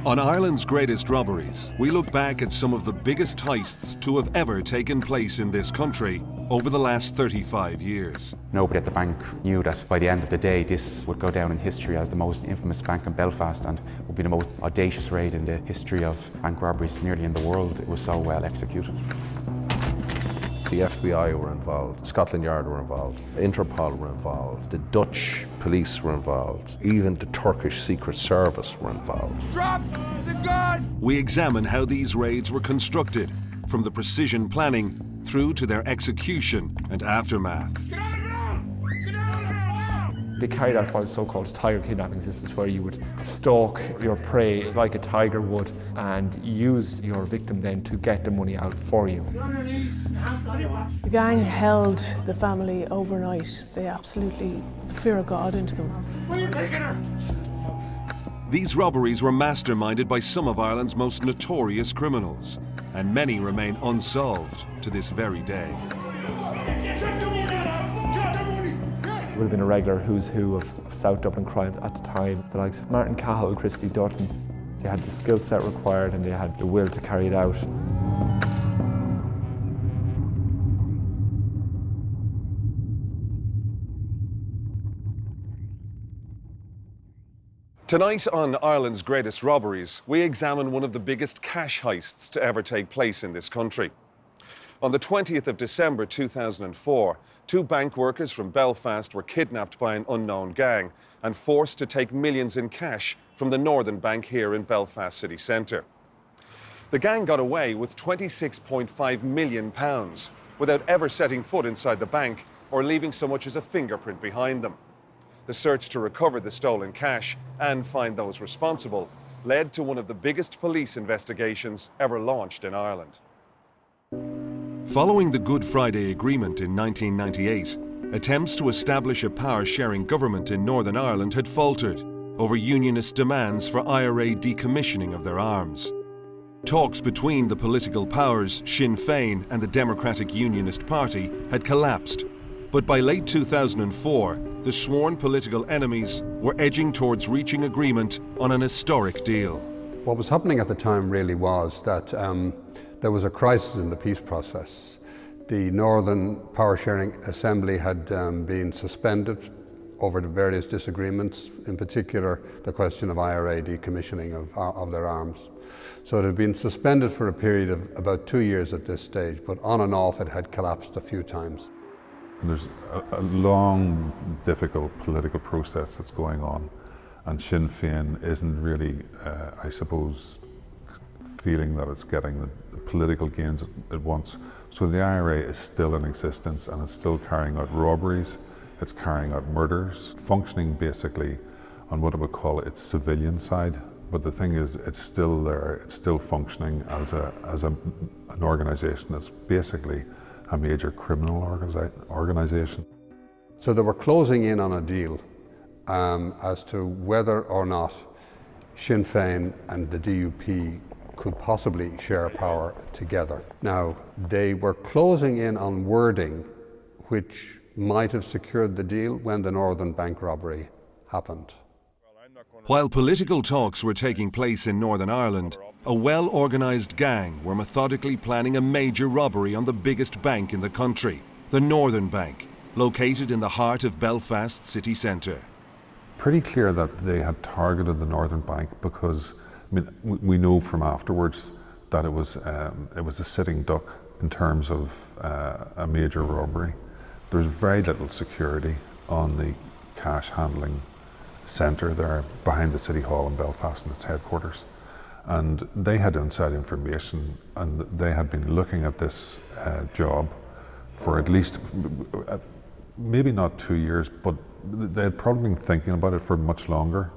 On Ireland's greatest robberies, we look back at some of the biggest heists to have ever taken place in this country over the last 35 years. Nobody at the bank knew that by the end of the day this would go down in history as the most infamous bank in Belfast and would be the most audacious raid in the history of bank robberies nearly in the world. It was so well executed. The FBI were involved, Scotland Yard were involved, Interpol were involved, the Dutch police were involved, even the Turkish Secret Service were involved. Drop the gun! We examine how these raids were constructed, from the precision planning through to their execution and aftermath. They carried out what is so-called tiger kidnappings. This is where you would stalk your prey like a tiger would and use your victim then to get the money out for you. The gang held the family overnight. They absolutely, the fear of God into them. Where are you taking her? These robberies were masterminded by some of Ireland's most notorious criminals, and many remain unsolved to this very day. Would have been a regular who's who of South Dublin crime at the time. The likes of Martin Cahill, Christy Dutton. They had the skill set required and they had the will to carry it out. Tonight on Ireland's Greatest Robberies, we examine one of the biggest cash heists to ever take place in this country. On the 20th of December 2004, two bank workers from Belfast were kidnapped by an unknown gang and forced to take millions in cash from the Northern Bank here in Belfast city centre. The gang got away with £26.5 million without ever setting foot inside the bank or leaving so much as a fingerprint behind them. The search to recover the stolen cash and find those responsible led to one of the biggest police investigations ever launched in Ireland. Following the Good Friday Agreement in 1998, attempts to establish a power-sharing government in Northern Ireland had faltered over unionist demands for IRA decommissioning of their arms. Talks between the political powers, Sinn Féin and the Democratic Unionist Party had collapsed, but by late 2004, the sworn political enemies were edging towards reaching agreement on an historic deal. What was happening at the time really was that there was a crisis in the peace process. The Northern Power Sharing Assembly had been suspended over the various disagreements, in particular the question of IRA decommissioning of their arms. So it had been suspended for a period of about 2 years at this stage, but on and off it had collapsed a few times. And there's a long, difficult political process that's going on, and Sinn Féin isn't really, I suppose, feeling that it's getting the political gains it wants. So the IRA is still in existence and it's still carrying out robberies, it's carrying out murders, functioning basically on what I would call its civilian side. But the thing is, it's still there, it's still functioning as an organisation that's basically a major criminal organisation. So they were closing in on a deal as to whether or not Sinn Féin and the DUP could possibly share power together. Now, they were closing in on wording which might have secured the deal when the Northern Bank robbery happened. While political talks were taking place in Northern Ireland, a well-organised gang were methodically planning a major robbery on the biggest bank in the country, the Northern Bank, located in the heart of Belfast city centre. Pretty clear that they had targeted the Northern Bank because, I mean, we know from afterwards that it was a sitting duck in terms of a major robbery. There's very little security on the cash handling centre there behind the City Hall in Belfast and its headquarters. And they had inside information and they had been looking at this job for at least, maybe not 2 years, but they had probably been thinking about it for much longer.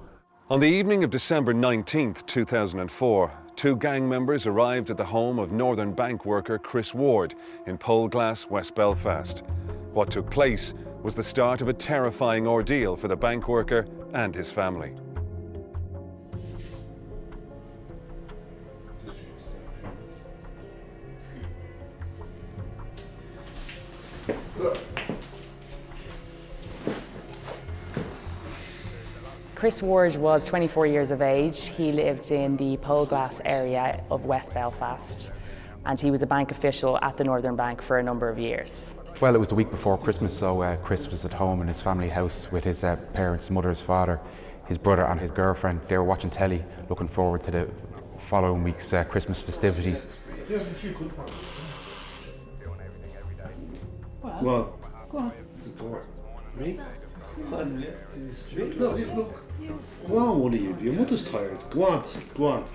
On the evening of December 19th, 2004, two gang members arrived at the home of Northern Bank worker Chris Ward in Poleglass, West Belfast. What took place was the start of a terrifying ordeal for the bank worker and his family. Chris Ward was 24 years of age. He lived in the Polglass area of West Belfast, and he was a bank official at the Northern Bank for a number of years. Well, it was the week before Christmas, so Chris was at home in his family house with his parents, mother, his father, his brother and his girlfriend. They were watching telly, looking forward to the following week's Christmas festivities. Well, Go on. me? Look. Go on, what are you? Your mother's tired. Go on.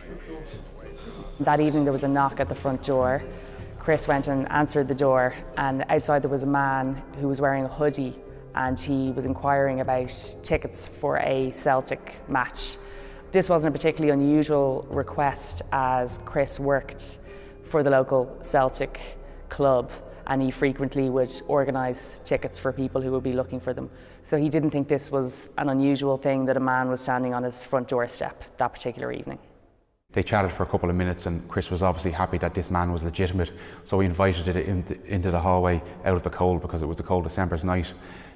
That evening there was a knock at the front door. Chris went and answered the door, and outside there was a man who was wearing a hoodie, and he was inquiring about tickets for a Celtic match. This wasn't a particularly unusual request, as Chris worked for the local Celtic club, and he frequently would organise tickets for people who would be looking for them. So he didn't think this was an unusual thing that a man was standing on his front doorstep that particular evening. They chatted for a couple of minutes, and Chris was obviously happy that this man was legitimate, so he invited it into the hallway out of the cold, because it was a cold December's night.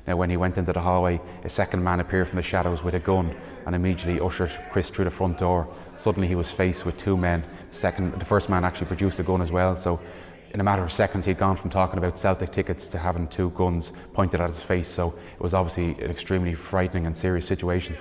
Now, when he went into the hallway, a second man appeared from the shadows with a gun and immediately ushered Chris through the front door. Suddenly he was faced with two men. The first man actually produced a gun as well, so in a matter of seconds he'd gone from talking about Celtic tickets to having two guns pointed at his face, so it was obviously an extremely frightening and serious situation.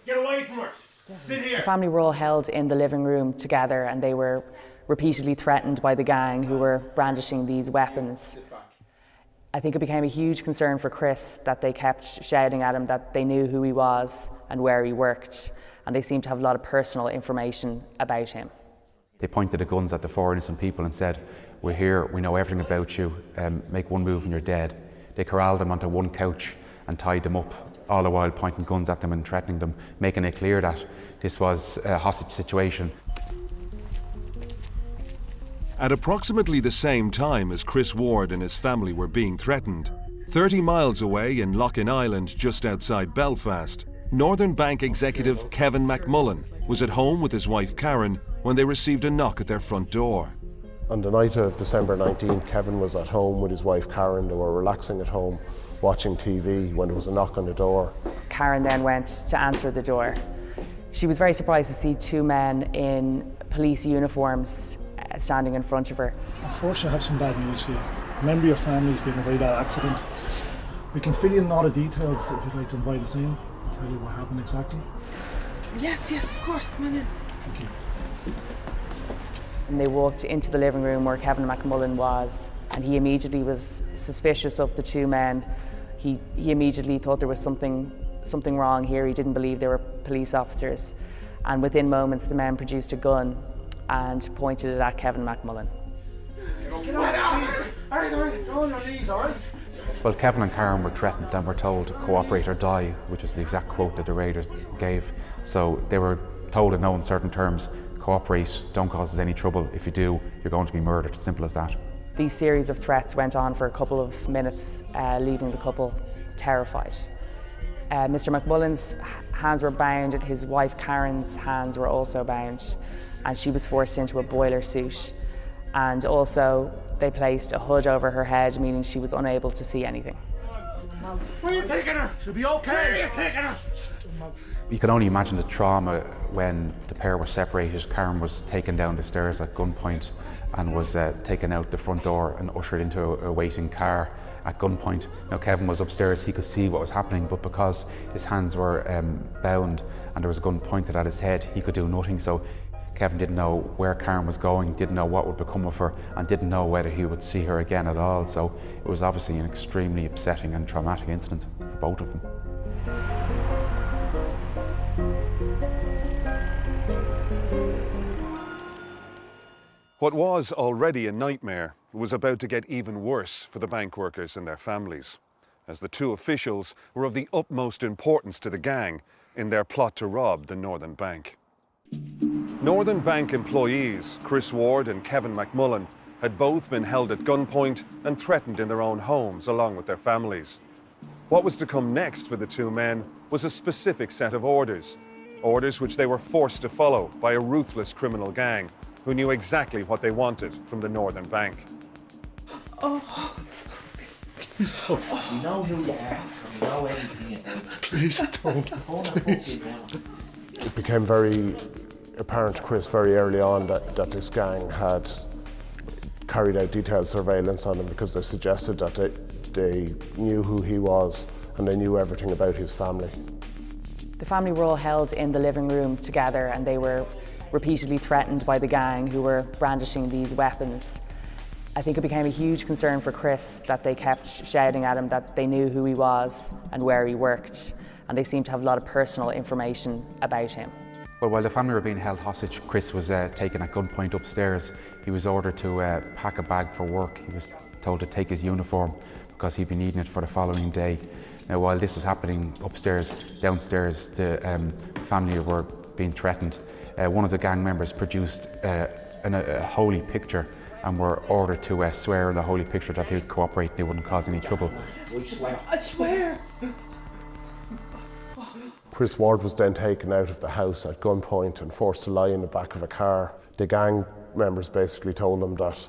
Get away from her. Sit here. The family were all held in the living room together, and they were repeatedly threatened by the gang, who were brandishing these weapons. I think it became a huge concern for Chris that they kept shouting at him that they knew who he was and where he worked, and they seemed to have a lot of personal information about him. They pointed the guns at the four innocent people and said, "We're here, we know everything about you, make one move and you're dead." They corralled them onto one couch and tied them up, all the while pointing guns at them and threatening them, making it clear that this was a hostage situation. At approximately the same time as Chris Ward and his family were being threatened, 30 miles away in Loughin Island, just outside Belfast, Northern Bank executive Kevin McMullen was at home with his wife Karen when they received a knock at their front door. On the night of December 19th, Kevin was at home with his wife Karen. They were relaxing at home, watching TV, when there was a knock on the door. Karen then went to answer the door. She was very surprised to see two men in police uniforms standing in front of her. Unfortunately, I have some bad news for you. A member of your family's been in a very bad accident. We can fill in all the details if you'd like to invite us in and tell you what happened exactly. Yes, of course, come on in. Thank you. And they walked into the living room where Kevin McMullen was, and he immediately was suspicious of the two men. He immediately thought there was something wrong here. He didn't believe they were police officers. And within moments, the men produced a gun and pointed it at Kevin McMullen. Get out, please. All right. Go on your knees, all right? Well, Kevin and Karen were threatened and were told to cooperate or die, which was the exact quote that the raiders gave. So they were told in no uncertain terms, cooperate, don't cause us any trouble. If you do, you're going to be murdered. Simple as that. These series of threats went on for a couple of minutes, leaving the couple terrified. Mr. McMullen's hands were bound, and his wife Karen's hands were also bound, and she was forced into a boiler suit. And also, they placed a hood over her head, meaning she was unable to see anything. Where are you taking her? She'll be okay. Where are you taking her? You can only imagine the trauma when the pair were separated. Karen was taken down the stairs at gunpoint and was taken out the front door and ushered into a waiting car at gunpoint. Now, Kevin was upstairs, he could see what was happening, but because his hands were bound and there was a gun pointed at his head, he could do nothing. So Kevin didn't know where Karen was going, didn't know what would become of her, and didn't know whether he would see her again at all. So it was obviously an extremely upsetting and traumatic incident for both of them. What was already a nightmare was about to get even worse for the bank workers and their families, as the two officials were of the utmost importance to the gang in their plot to rob the Northern Bank. Northern Bank employees, Chris Ward and Kevin McMullen, had both been held at gunpoint and threatened in their own homes along with their families. What was to come next for the two men was a specific set of orders which they were forced to follow by a ruthless criminal gang who knew exactly what they wanted from the Northern Bank. Oh, We know who you are, and we know everything about you. Please don't. Please. It became very apparent to Chris very early on that this gang had carried out detailed surveillance on him because they suggested that they knew who he was and they knew everything about his family. The family were all held in the living room together and they were repeatedly threatened by the gang who were brandishing these weapons. I think it became a huge concern for Chris that they kept shouting at him that they knew who he was and where he worked, and they seemed to have a lot of personal information about him. Well, while the family were being held hostage, Chris was taken at gunpoint upstairs. He was ordered to pack a bag for work. He was told to take his uniform because he'd be needing it for the following day. Now, while this was happening upstairs, downstairs, the family were being threatened. One of the gang members produced a holy picture and were ordered to swear in the holy picture that they would cooperate, they wouldn't cause any trouble. I swear! Chris Ward was then taken out of the house at gunpoint and forced to lie in the back of a car. The gang members basically told him that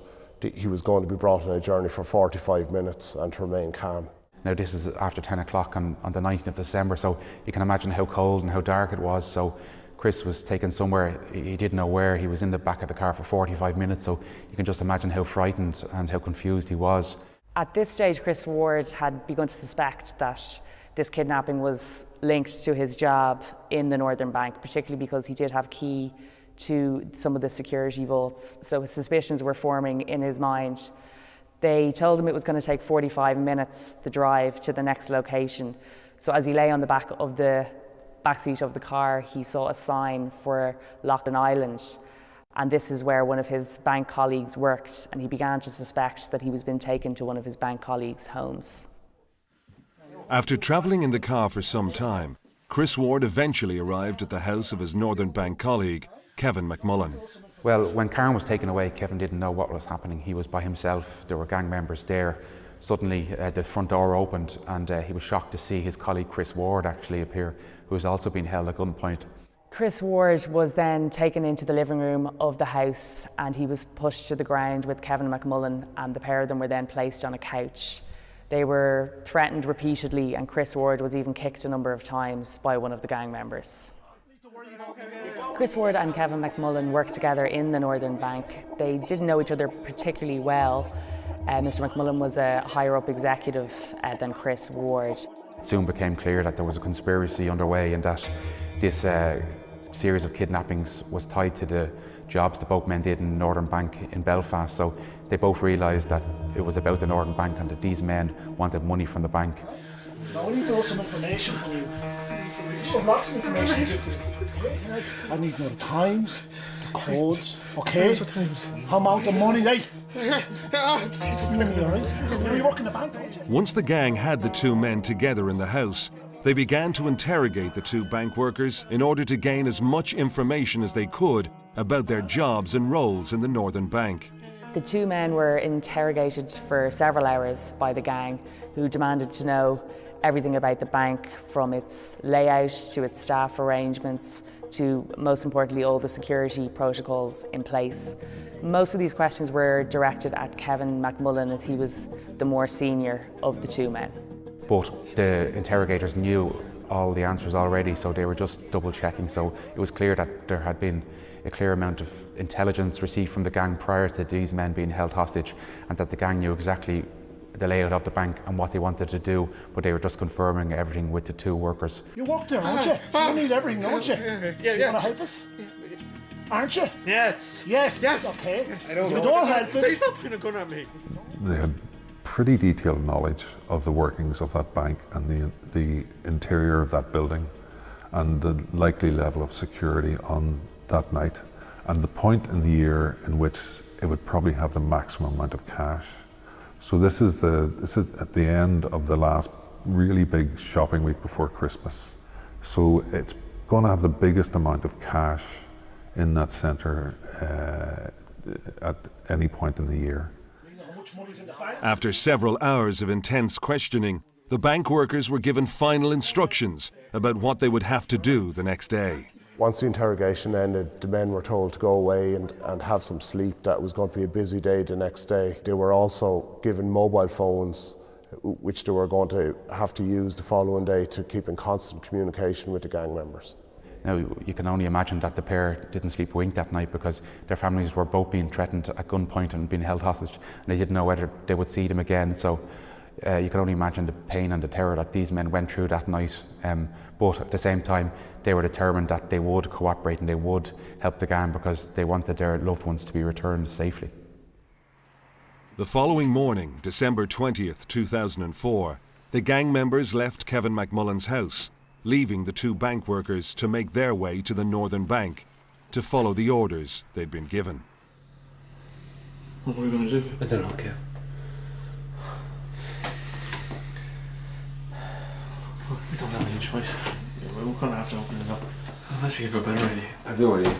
he was going to be brought on a journey for 45 minutes and to remain calm. Now this is after 10 o'clock on the 19th of December, so you can imagine how cold and how dark it was. So Chris was taken somewhere, he didn't know where. He was in the back of the car for 45 minutes, so you can just imagine how frightened and how confused he was. At this stage, Chris Ward had begun to suspect that this kidnapping was linked to his job in the Northern Bank, particularly because he did have key to some of the security vaults. So his suspicions were forming in his mind. They told him it was going to take 45 minutes, the drive to the next location. So as he lay on the backseat of the car, he saw a sign for Loughlin Island. And this is where one of his bank colleagues worked, and he began to suspect that he was being taken to one of his bank colleagues' homes. After travelling in the car for some time, Chris Ward eventually arrived at the house of his Northern Bank colleague, Kevin McMullen. Well, when Karen was taken away, Kevin didn't know what was happening. He was by himself, there were gang members there. Suddenly the front door opened and he was shocked to see his colleague Chris Ward actually appear, who was also being held at gunpoint. Chris Ward was then taken into the living room of the house and he was pushed to the ground with Kevin McMullen, and the pair of them were then placed on a couch. They were threatened repeatedly and Chris Ward was even kicked a number of times by one of the gang members. Chris Ward and Kevin McMullen worked together in the Northern Bank. They didn't know each other particularly well. Mr. McMullen was a higher up executive than Chris Ward. It soon became clear that there was a conspiracy underway and that this series of kidnappings was tied to the jobs that both men did in the Northern Bank in Belfast. So they both realised that it was about the Northern Bank and that these men wanted money from the bank. Now I need to know some information from you. Lots of information. I need to know the times, the codes, okay? How amount of money, hey? You work in the bank, don't you? Once the gang had the two men together in the house, they began to interrogate the two bank workers in order to gain as much information as they could about their jobs and roles in the Northern Bank. The two men were interrogated for several hours by the gang, who demanded to know everything about the bank, from its layout to its staff arrangements to, most importantly, all the security protocols in place. Most of these questions were directed at Kevin McMullen, as he was the more senior of the two men. But the interrogators knew all the answers already, so they were just double checking. So it was clear that there had been a clear amount of intelligence received from the gang prior to these men being held hostage, and that the gang knew exactly the layout of the bank and what they wanted to do, but they were just confirming everything with the two workers. You work there, aren't you? You need everything, don't you? Yeah, you want to help us? Aren't you? Yes. Yes. Yes. Okay. I don't if know. you don't help us... Please stop putting a gun at me. They had pretty detailed knowledge of the workings of that bank and the interior of that building and the likely level of security on that night and the point in the year in which it would probably have the maximum amount of cash. So this is at the end of the last really big shopping week before Christmas. So it's going to have the biggest amount of cash in that centre at any point in the year. After several hours of intense questioning, the bank workers were given final instructions about what they would have to do the next day. Once the interrogation ended, the men were told to go away and have some sleep. That was going to be a busy day the next day. They were also given mobile phones which they were going to have to use the following day to keep in constant communication with the gang members. Now, you can only imagine that the pair didn't sleep a wink that night because their families were both being threatened at gunpoint and being held hostage, and they didn't know whether they would see them again. So you can only imagine the pain and the terror that these men went through that night. But at the same time, they were determined that they would cooperate and they would help the gang because they wanted their loved ones to be returned safely. The following morning, December 20th, 2004, the gang members left Kevin McMullen's house, leaving the two bank workers to make their way to the Northern Bank to follow the orders they'd been given. What are we going to do? I don't know, Kev. We don't have any choice. We're going to have to open it up. Unless you have a better idea. I've no idea.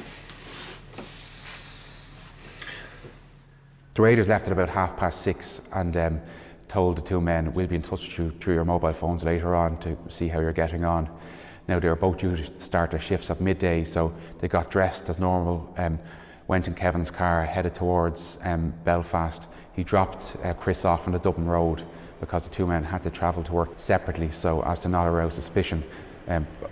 The raiders left at about 6:30 and told the two men, "We'll be in touch with you through your mobile phones later on to see how you're getting on." Now, they were both due to start their shifts at midday, so they got dressed as normal, went in Kevin's car, headed towards Belfast. He dropped Chris off on the Dublin Road because the two men had to travel to work separately so as to not arouse suspicion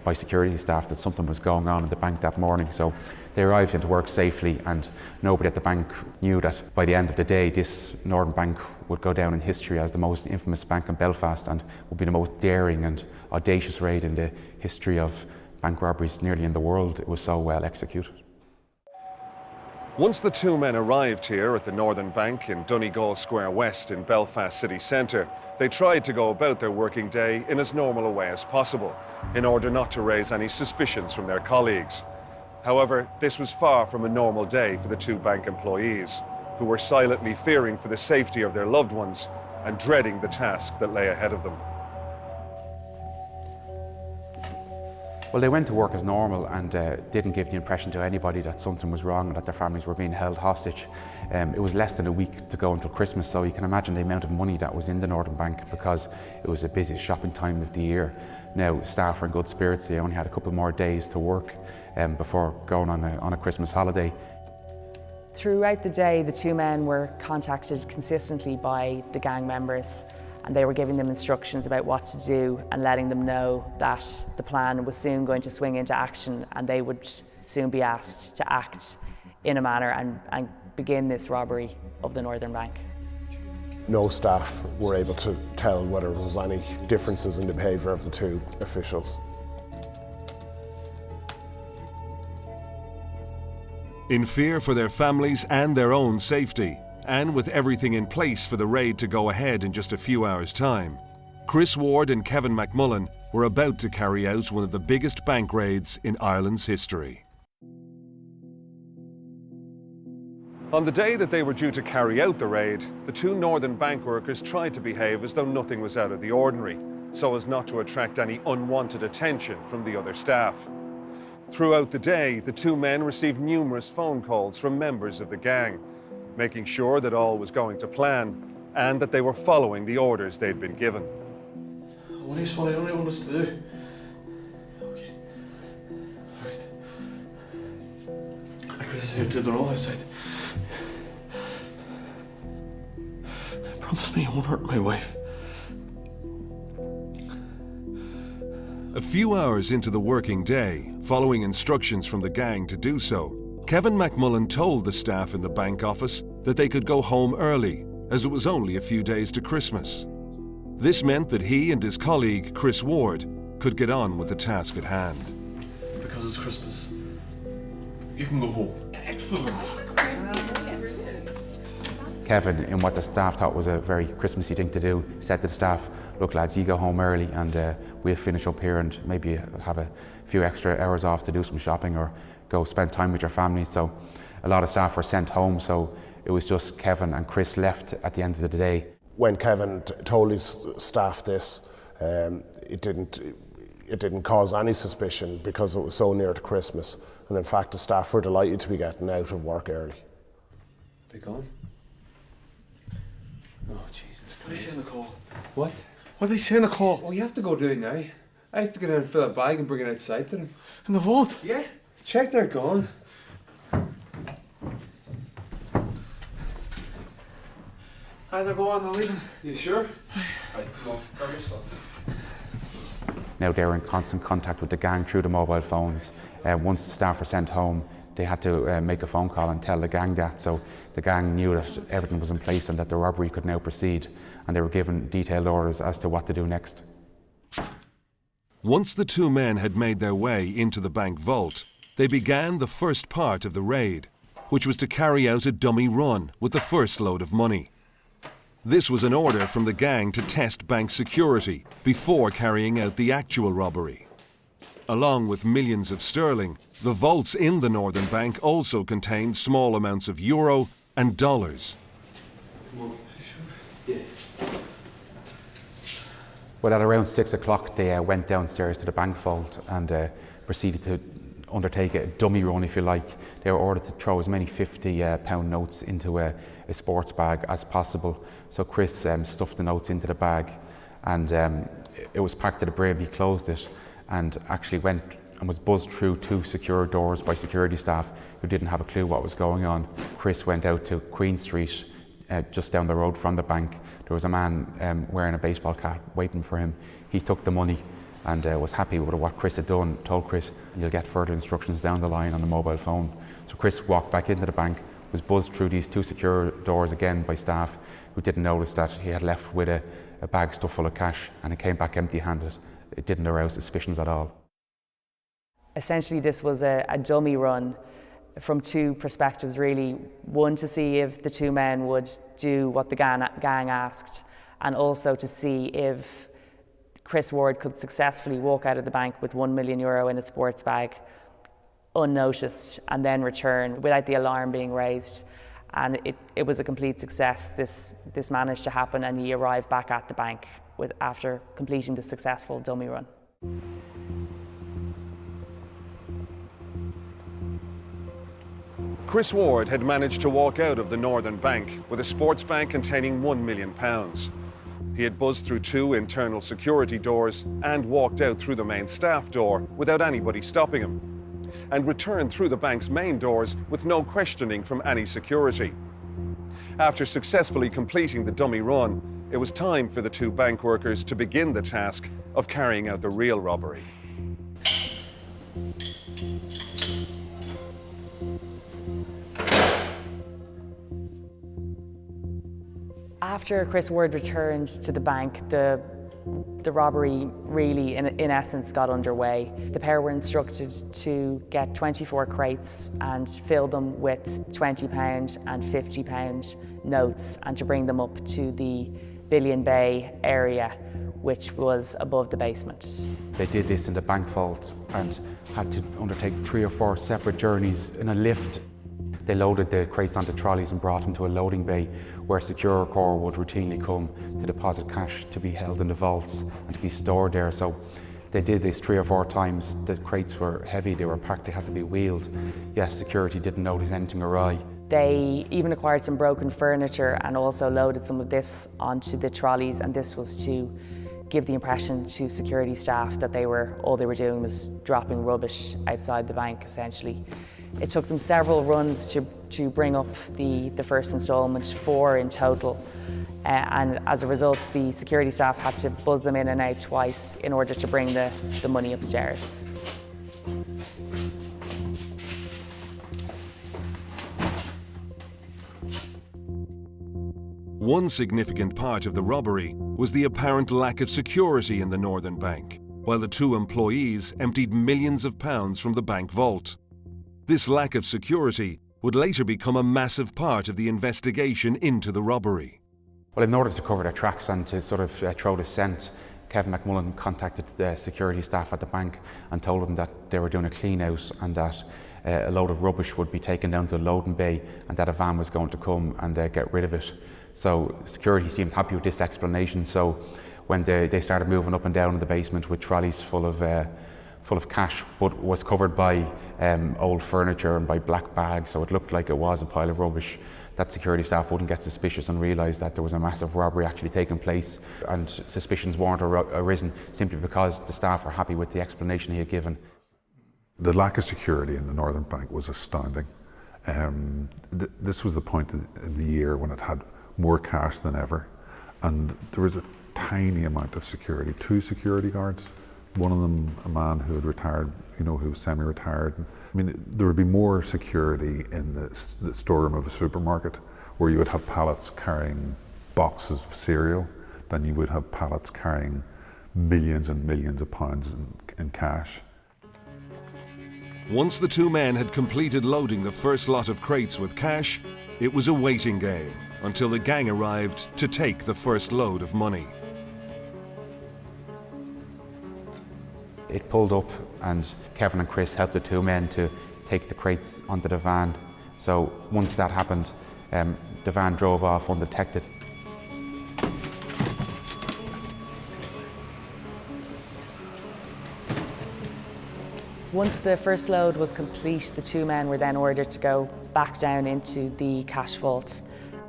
by security staff that something was going on in the bank that morning. So they arrived into work safely, and nobody at the bank knew that by the end of the day this Northern Bank would go down in history as the most infamous bank in Belfast and would be the most daring and audacious raid in the history of bank robberies nearly in the world. It was so well executed. Once the two men arrived here at the Northern Bank in Donegal Square West in Belfast city centre, they tried to go about their working day in as normal a way as possible, in order not to raise any suspicions from their colleagues. However, this was far from a normal day for the two bank employees, who were silently fearing for the safety of their loved ones and dreading the task that lay ahead of them. Well, they went to work as normal and didn't give the impression to anybody that something was wrong and that their families were being held hostage. It was less than a week to go until Christmas, so you can imagine the amount of money that was in the Northern Bank because it was the busiest shopping time of the year. Now, staff were in good spirits. They only had a couple more days to work before going on a Christmas holiday. Throughout the day, the two men were contacted consistently by the gang members, and they were giving them instructions about what to do and letting them know that the plan was soon going to swing into action and they would soon be asked to act in a manner and begin this robbery of the Northern Bank. No staff were able to tell whether there was any differences in the behaviour of the two officials. In fear for their families and their own safety, and with everything in place for the raid to go ahead in just a few hours' time, Chris Ward and Kevin McMullen were about to carry out one of the biggest bank raids in Ireland's history. On the day that they were due to carry out the raid, the two Northern Bank workers tried to behave as though nothing was out of the ordinary, so as not to attract any unwanted attention from the other staff. Throughout the day, the two men received numerous phone calls from members of the gang, making sure that all was going to plan and that they were following the orders they'd been given. What do you want us to do? Okay. Right. Chris is here to the roll outside. Promise me you won't hurt my wife. A few hours into the working day, following instructions from the gang to do so, Kevin McMullen told the staff in the bank office that they could go home early, as it was only a few days to Christmas. This meant that he and his colleague, Chris Ward, could get on with the task at hand. Because it's Christmas, you can go home. Excellent. Kevin, in what the staff thought was a very Christmassy thing to do, said to the staff, "Look lads, you go home early and we'll finish up here and maybe have a few extra hours off to do some shopping or go spend time with your family." So a lot of staff were sent home, so it was just Kevin and Chris left at the end of the day. When Kevin told his staff this, it didn't cause any suspicion because it was so near to Christmas. And in fact, the staff were delighted to be getting out of work early. They gone? Oh, Jesus Christ. What did he say in the call? What? What did he say in the call? Oh, you have to go do it now. I have to go down and fill a bag and bring it outside to them. In the vault? Yeah. Check they're gone. They're going, they're leaving. You sure? Now they were in constant contact with the gang through the mobile phones. Once the staff were sent home, they had to make a phone call and tell the gang that, so the gang knew that everything was in place and that the robbery could now proceed, and they were given detailed orders as to what to do next. Once the two men had made their way into the bank vault, they began the first part of the raid, which was to carry out a dummy run with the first load of money. This was an order from the gang to test bank security before carrying out the actual robbery. Along with millions of sterling, the vaults in the Northern Bank also contained small amounts of euro and dollars. Well, at around 6 o'clock, they went downstairs to the bank vault and proceeded to undertake a dummy run, if you like. They were ordered to throw as many £50 notes into a sports bag as possible. So Chris stuffed the notes into the bag, and it was packed to the brim. He closed it and actually went and was buzzed through 2 secure doors by security staff who didn't have a clue what was going on. Chris went out to Queen Street, just down the road from the bank. There was a man wearing a baseball cap waiting for him. He took the money and was happy with what Chris had done, told Chris, you'll get further instructions down the line on the mobile phone. So Chris walked back into the bank, was buzzed through these 2 secure doors again by staff who didn't notice that he had left with a bag stuffed full of cash, and he came back empty-handed. It didn't arouse suspicions at all. Essentially, this was a dummy run from 2 perspectives, really. One, to see if the 2 men would do what the gang asked, and also to see if Chris Ward could successfully walk out of the bank with €1 million in a sports bag unnoticed and then return without the alarm being raised. And it was a complete success. This managed to happen, and he arrived back at the bank after completing the successful dummy run. Chris Ward had managed to walk out of the Northern Bank with a sports bag containing £1 million. He had buzzed through 2 internal security doors and walked out through the main staff door without anybody stopping him, and returned through the bank's main doors with no questioning from any security. After successfully completing the dummy run, it was time for the 2 bank workers to begin the task of carrying out the real robbery. After Chris Ward returned to the bank, the robbery really, in essence, got underway. The pair were instructed to get 24 crates and fill them with £20 and £50 notes, and to bring them up to the Billion Bay area, which was above the basement. They did this in the bank vault and had to undertake 3 or 4 separate journeys in a lift. They loaded the crates onto trolleys and brought them to a loading bay where Secure Corps would routinely come to deposit cash to be held in the vaults and to be stored there. So they did this 3 or 4 times. The crates were heavy, they were packed, they had to be wheeled. Yes, security didn't notice anything awry. They even acquired some broken furniture and also loaded some of this onto the trolleys, and this was to give the impression to security staff that all they were doing was dropping rubbish outside the bank, essentially. It took them several runs to bring up the first instalment, 4 in total. And as a result, the security staff had to buzz them in and out twice in order to bring the money upstairs. One significant part of the robbery was the apparent lack of security in the Northern Bank, while the 2 employees emptied millions of pounds from the bank vault. This lack of security would later become a massive part of the investigation into the robbery. Well, in order to cover their tracks and to sort of throw the scent, Kevin McMullen contacted the security staff at the bank and told them that they were doing a clean out and that a load of rubbish would be taken down to a loading bay and that a van was going to come and get rid of it. So security seemed happy with this explanation. So when they started moving up and down in the basement with trolleys full of cash, but was covered by old furniture and by black bags, so it looked like it was a pile of rubbish, that security staff wouldn't get suspicious and realise that there was a massive robbery actually taking place, and suspicions weren't arisen simply because the staff were happy with the explanation he had given. The lack of security in the Northern Bank was astounding. This was the point in the year when it had more cash than ever, and there was a tiny amount of security, 2 security guards. One of them, a man who had retired, you know, who was semi-retired. I mean, there would be more security in the storeroom of a supermarket where you would have pallets carrying boxes of cereal than you would have pallets carrying millions and millions of pounds in cash. Once the 2 men had completed loading the first lot of crates with cash, it was a waiting game until the gang arrived to take the first load of money. It pulled up and Kevin and Chris helped the 2 men to take the crates onto the van. So once that happened, the van drove off undetected. Once the first load was complete, the 2 men were then ordered to go back down into the cash vault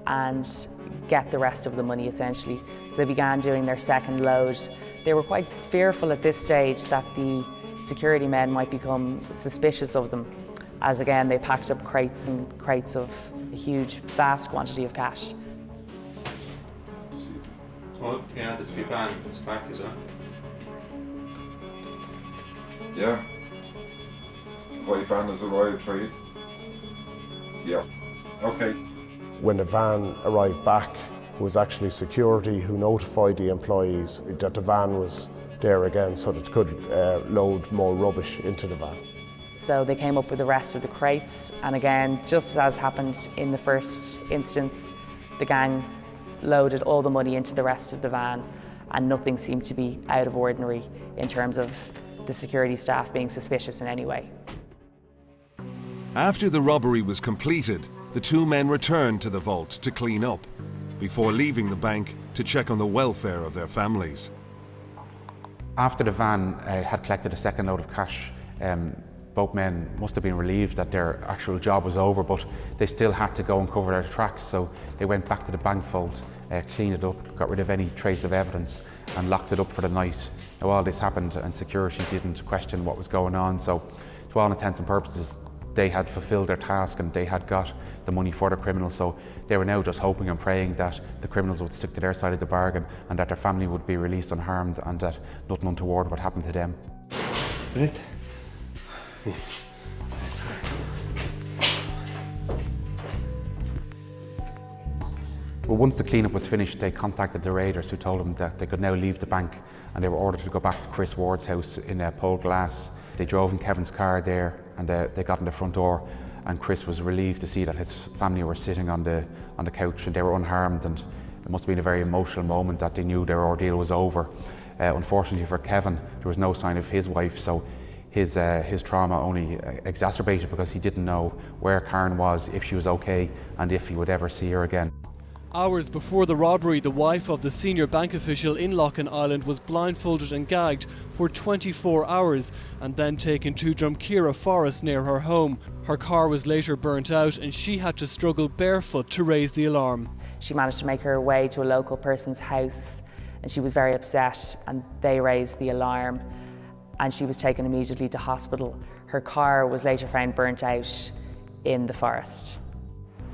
and get the rest of the money essentially. So they began doing their second load. They were quite fearful at this stage that the security men might become suspicious of them, as again they packed up crates and crates of a huge, vast quantity of cash. Oh, yeah, that's the van, it's back, is it? Yeah. White van has arrived for you? Yeah. Okay. When the van arrived back, it was actually security who notified the employees that the van was there again so that it could load more rubbish into the van. So they came up with the rest of the crates, and again, just as happened in the first instance, the gang loaded all the money into the rest of the van, and nothing seemed to be out of ordinary in terms of the security staff being suspicious in any way. After the robbery was completed, the 2 men returned to the vault to clean up, before leaving the bank to check on the welfare of their families. After the van had collected a second load of cash, both men must have been relieved that their actual job was over, but they still had to go and cover their tracks, so they went back to the bank vault, cleaned it up, got rid of any trace of evidence and locked it up for the night. Now all this happened and security didn't question what was going on, so to all intents and purposes they had fulfilled their task and they had got the money for the criminals, so they were now just hoping and praying that the criminals would stick to their side of the bargain and that their family would be released unharmed and that nothing untoward would happen to them. Right. Well, once the cleanup was finished, they contacted the raiders who told them that they could now leave the bank and they were ordered to go back to Chris Ward's house in Polglass. They drove in Kevin's car there and they got in the front door, and Chris was relieved to see that his family were sitting on the couch and they were unharmed, and it must have been a very emotional moment that they knew their ordeal was over. Unfortunately for Kevin, there was no sign of his wife, so his trauma only exacerbated because he didn't know where Karen was, if she was okay, and if he would ever see her again. Hours before the robbery, the wife of the senior bank official in Loughlin Island was blindfolded and gagged for 24 hours and then taken to Drumkeera Forest near her home. Her car was later burnt out and she had to struggle barefoot to raise the alarm. She managed to make her way to a local person's house and she was very upset, and they raised the alarm and she was taken immediately to hospital. Her car was later found burnt out in the forest.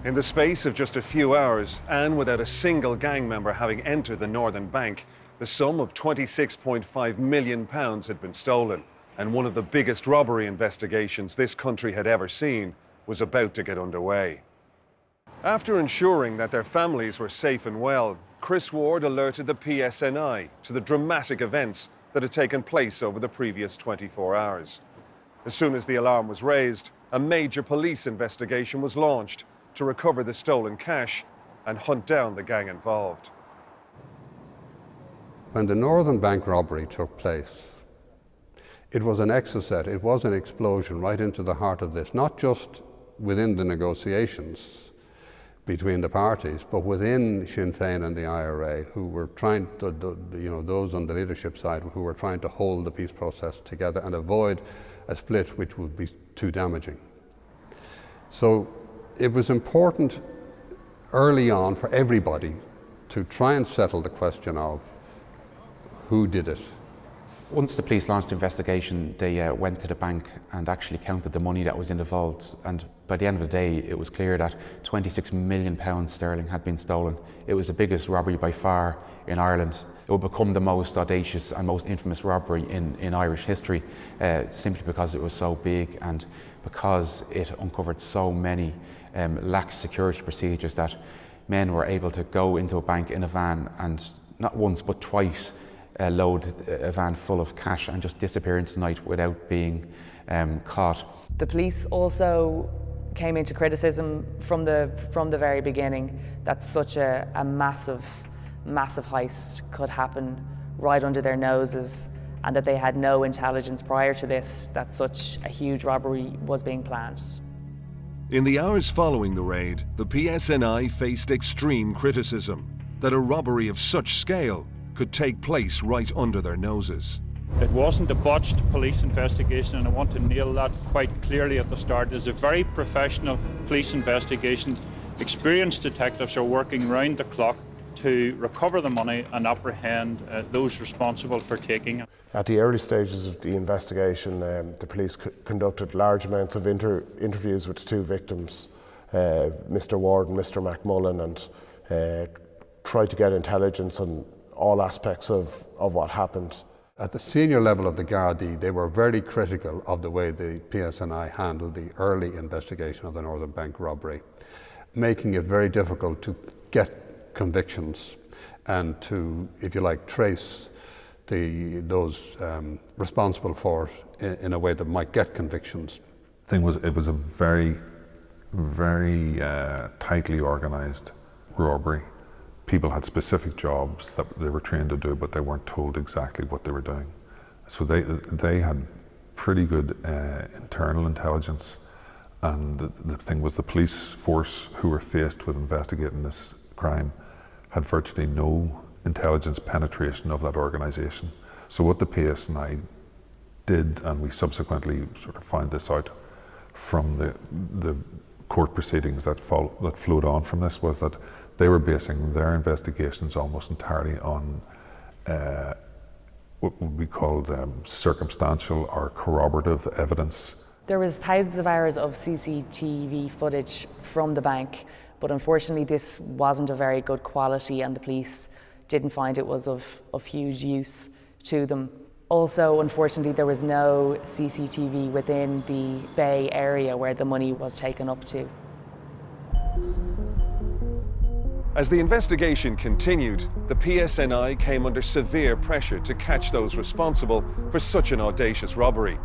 In the space of just a few hours, and without a single gang member having entered the Northern Bank, the sum of £26.5 million had been stolen, and one of the biggest robbery investigations this country had ever seen was about to get underway. After ensuring that their families were safe and well, Chris Ward alerted the PSNI to the dramatic events that had taken place over the previous 24 hours. As soon as the alarm was raised, a major police investigation was launched to recover the stolen cash and hunt down the gang involved. When the Northern Bank robbery took place, it was an exocet, it was an explosion right into the heart of this, not just within the negotiations between the parties, but within Sinn Féin and the IRA, who were trying to, those on the leadership side who were trying to hold the peace process together and avoid a split which would be too damaging. So it was important early on for everybody to try and settle the question of who did it. Once the police launched the investigation, they went to the bank and actually counted the money that was in the vault, and by the end of the day it was clear that £26 million sterling had been stolen. It was the biggest robbery by far in Ireland, It would become the most audacious and most infamous robbery in Irish history, simply because it was so big and because it uncovered so many lax security procedures that men were able to go into a bank in a van and not once but twice load a van full of cash and just disappear into the night without being caught. The police also came into criticism from the very beginning that such a massive heist could happen right under their noses, and that they had no intelligence prior to this that such a huge robbery was being planned. In the hours following the raid, the PSNI faced extreme criticism that a robbery of such scale could take place right under their noses. It wasn't a botched police investigation, and I want to nail that quite clearly at the start. It's a very professional police investigation. Experienced detectives are working round the clock to recover the money and apprehend those responsible for taking it. At the early stages of the investigation, the police conducted large amounts of interviews with the two victims, Mr. Ward and Mr. McMullen, and tried to get intelligence on all aspects of what happened. At the senior level of the Gardaí, they were very critical of the way the PSNI handled the early investigation of the Northern Bank robbery, making it very difficult to get convictions and to, if you like, trace those responsible for it in a way that might get convictions. The thing was, it was a very, very tightly organised robbery. People had specific jobs that they were trained to do, but they weren't told exactly what they were doing. So they had pretty good internal intelligence, and the thing was, the police force who were faced with investigating this crime had virtually no intelligence penetration of that organisation. So what the PSNI did, and we subsequently sort of found this out from the court proceedings that flowed on from this, was that they were basing their investigations almost entirely on what would be called circumstantial or corroborative evidence. There was thousands of hours of CCTV footage from the bank, but unfortunately this wasn't a very good quality, and the police didn't find it was of huge use to them. Also, unfortunately, there was no CCTV within the Bay area where the money was taken up to. As the investigation continued, the PSNI came under severe pressure to catch those responsible for such an audacious robbery.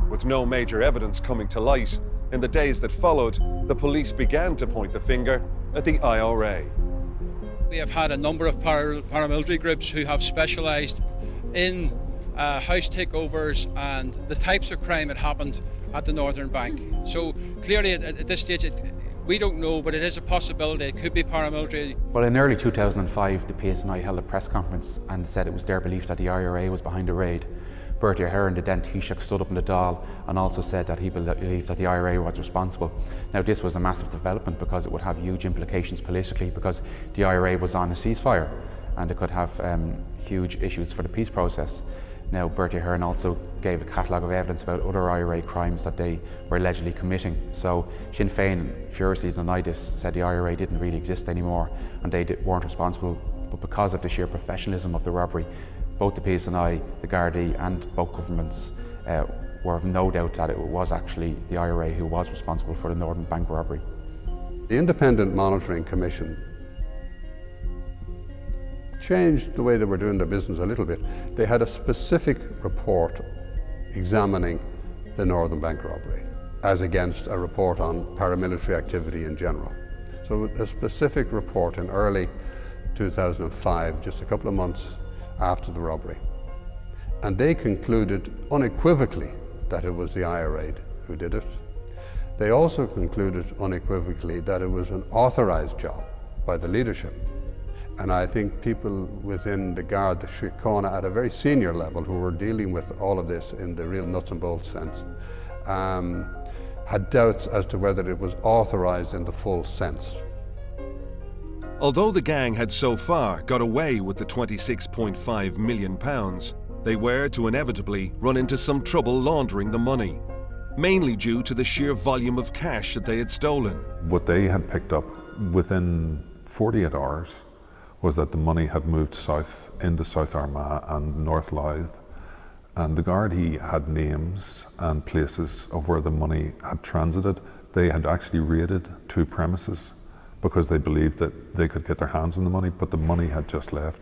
With no major evidence coming to light, in the days that followed, the police began to point the finger at the IRA. We have had a number of paramilitary groups who have specialised in house takeovers and the types of crime that happened at the Northern Bank. So clearly at this stage, we don't know, but it is a possibility. It could be paramilitary. Well, in early 2005, the PSNI held a press conference and said it was their belief that the IRA was behind the raid. Bertie Ahern, the then Taoiseach, stood up in the Dáil and also said that he believed that the IRA was responsible. Now, this was a massive development because it would have huge implications politically, because the IRA was on a ceasefire and it could have huge issues for the peace process. Now, Bertie Ahern also gave a catalogue of evidence about other IRA crimes that they were allegedly committing. So Sinn Féin furiously denied this, said the IRA didn't really exist anymore and they weren't responsible. But because of the sheer professionalism of the robbery, both the PSNI, the Gardaí and both governments were of no doubt that it was actually the IRA who was responsible for the Northern Bank robbery. The Independent Monitoring Commission changed the way they were doing their business a little bit. They had a specific report examining the Northern Bank robbery as against a report on paramilitary activity in general. So a specific report in early 2005, just a couple of months after the robbery. And they concluded unequivocally that it was the IRA who did it. They also concluded unequivocally that it was an authorised job by the leadership. And I think people within the Garda Síochána at a very senior level who were dealing with all of this in the real nuts and bolts sense had doubts as to whether it was authorised in the full sense. Although the gang had so far got away with the £26.5 million, they were to inevitably run into some trouble laundering the money, mainly due to the sheer volume of cash that they had stolen. What they had picked up within 48 hours was that the money had moved south into South Armagh and North Louth, and the Gardaí had names and places of where the money had transited. They had actually raided 2 premises because they believed that they could get their hands on the money, but the money had just left.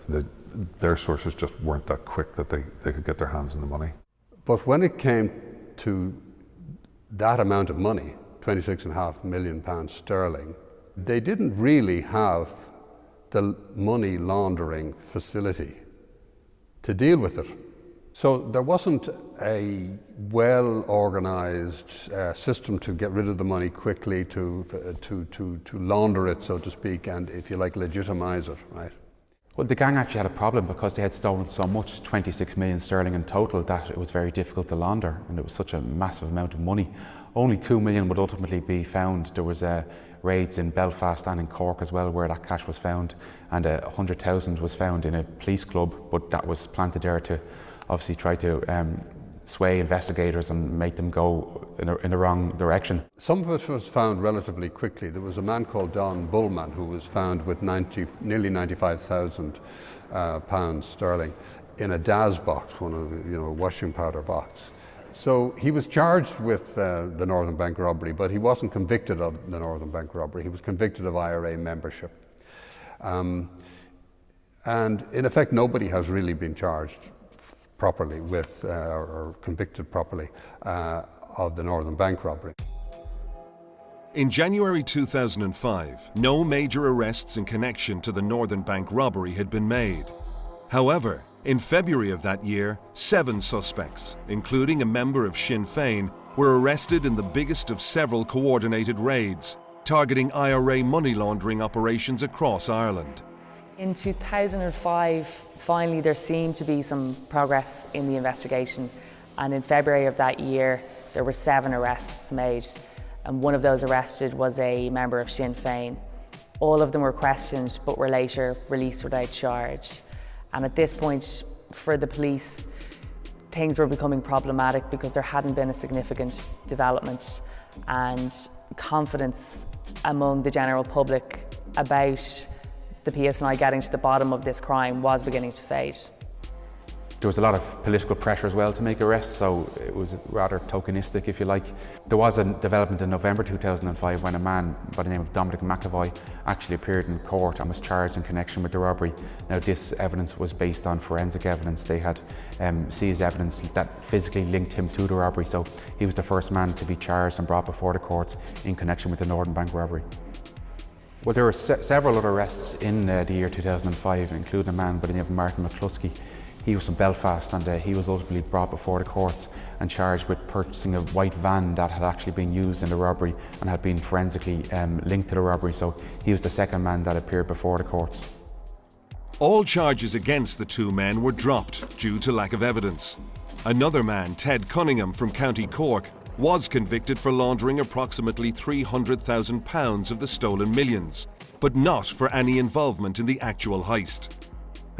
Their sources just weren't that quick that they could get their hands on the money. But when it came to that amount of money, £26.5 million sterling, they didn't really have the money laundering facility to deal with it. So there wasn't a well-organised system to get rid of the money quickly, to launder it, so to speak, and, if you like, legitimise it, right? Well, the gang actually had a problem because they had stolen so much, 26 million sterling in total, that it was very difficult to launder, and it was such a massive amount of money. Only 2 million would ultimately be found. There was raids in Belfast and in Cork as well where that cash was found, and 100,000 was found in a police club, but that was planted there to obviously try to sway investigators and make them go in the wrong direction. Some of it was found relatively quickly. There was a man called Don Bullman who was found with nearly £95,000 sterling in a DAS box, one of the washing powder box. So he was charged with the Northern Bank robbery, but he wasn't convicted of the Northern Bank robbery. He was convicted of IRA membership. And in effect, nobody has really been charged properly with, or convicted properly, of the Northern Bank robbery. In January 2005, no major arrests in connection to the Northern Bank robbery had been made. However, in February of that year, 7 suspects, including a member of Sinn Féin, were arrested in the biggest of several coordinated raids, targeting IRA money laundering operations across Ireland. In 2005, finally there seemed to be some progress in the investigation, and in February of that year there were 7 arrests made, and one of those arrested was a member of Sinn Féin. All of them were questioned but were later released without charge. And at this point, for the police, things were becoming problematic because there hadn't been a significant development, and confidence among the general public about the PSNI getting to the bottom of this crime was beginning to fade. There was a lot of political pressure as well to make arrests, so it was rather tokenistic, if you like. There was a development in November 2005 when a man by the name of Dominic McAvoy actually appeared in court and was charged in connection with the robbery. Now, this evidence was based on forensic evidence. They had seized evidence that physically linked him to the robbery, so he was the first man to be charged and brought before the courts in connection with the Northern Bank robbery. Well, there were several other arrests in the year 2005, including a man by the name of Martin McCluskey. He was from Belfast, and he was ultimately brought before the courts and charged with purchasing a white van that had actually been used in the robbery and had been forensically linked to the robbery. So he was the second man that appeared before the courts. All charges against the 2 men were dropped due to lack of evidence. Another man, Ted Cunningham from County Cork, was convicted for laundering approximately £300,000 of the stolen millions, but not for any involvement in the actual heist.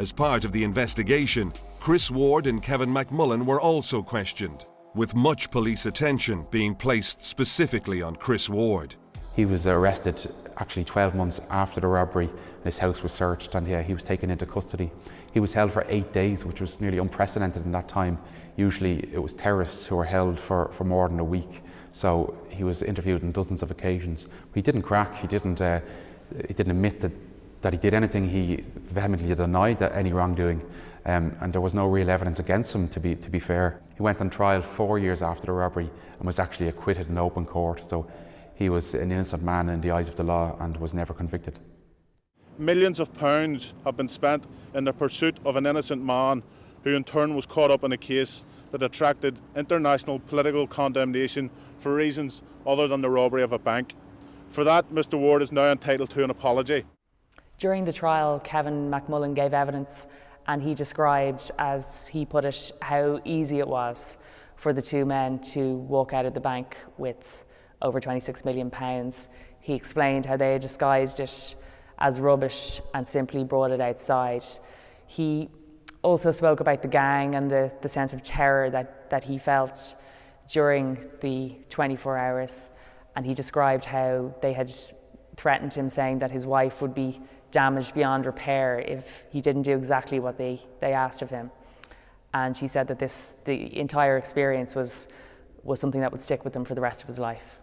As part of the investigation, Chris Ward and Kevin McMullen were also questioned, with much police attention being placed specifically on Chris Ward. He was arrested actually 12 months after the robbery. His house was searched and he was taken into custody. He was held for 8 days, which was nearly unprecedented in that time. Usually it was terrorists who were held for more than a week. So he was interviewed on dozens of occasions. He didn't crack, he didn't admit that he did anything. He vehemently denied that any wrongdoing, and there was no real evidence against him, to be fair. He went on trial 4 years after the robbery and was actually acquitted in open court. So he was an innocent man in the eyes of the law and was never convicted. Millions of pounds have been spent in the pursuit of an innocent man who in turn was caught up in a case that attracted international political condemnation for reasons other than the robbery of a bank. For that, Mr. Ward is now entitled to an apology. During the trial, Kevin McMullen gave evidence, and he described, as he put it, how easy it was for the 2 men to walk out of the bank with over £26 million. He explained how they had disguised it as rubbish and simply brought it outside. He also spoke about the gang and the sense of terror that he felt during the 24 hours, and he described how they had threatened him, saying that his wife would be damaged beyond repair if he didn't do exactly what they asked of him. And he said that the entire experience was something that would stick with him for the rest of his life.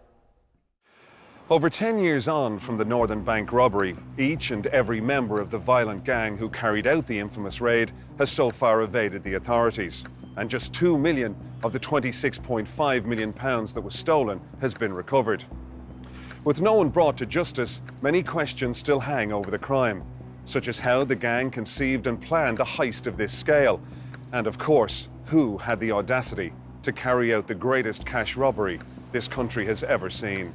Over 10 years on from the Northern Bank robbery, each and every member of the violent gang who carried out the infamous raid has so far evaded the authorities. And just 2 million of the £26.5 million that was stolen has been recovered. With no one brought to justice, many questions still hang over the crime, such as how the gang conceived and planned a heist of this scale, and of course, who had the audacity to carry out the greatest cash robbery this country has ever seen.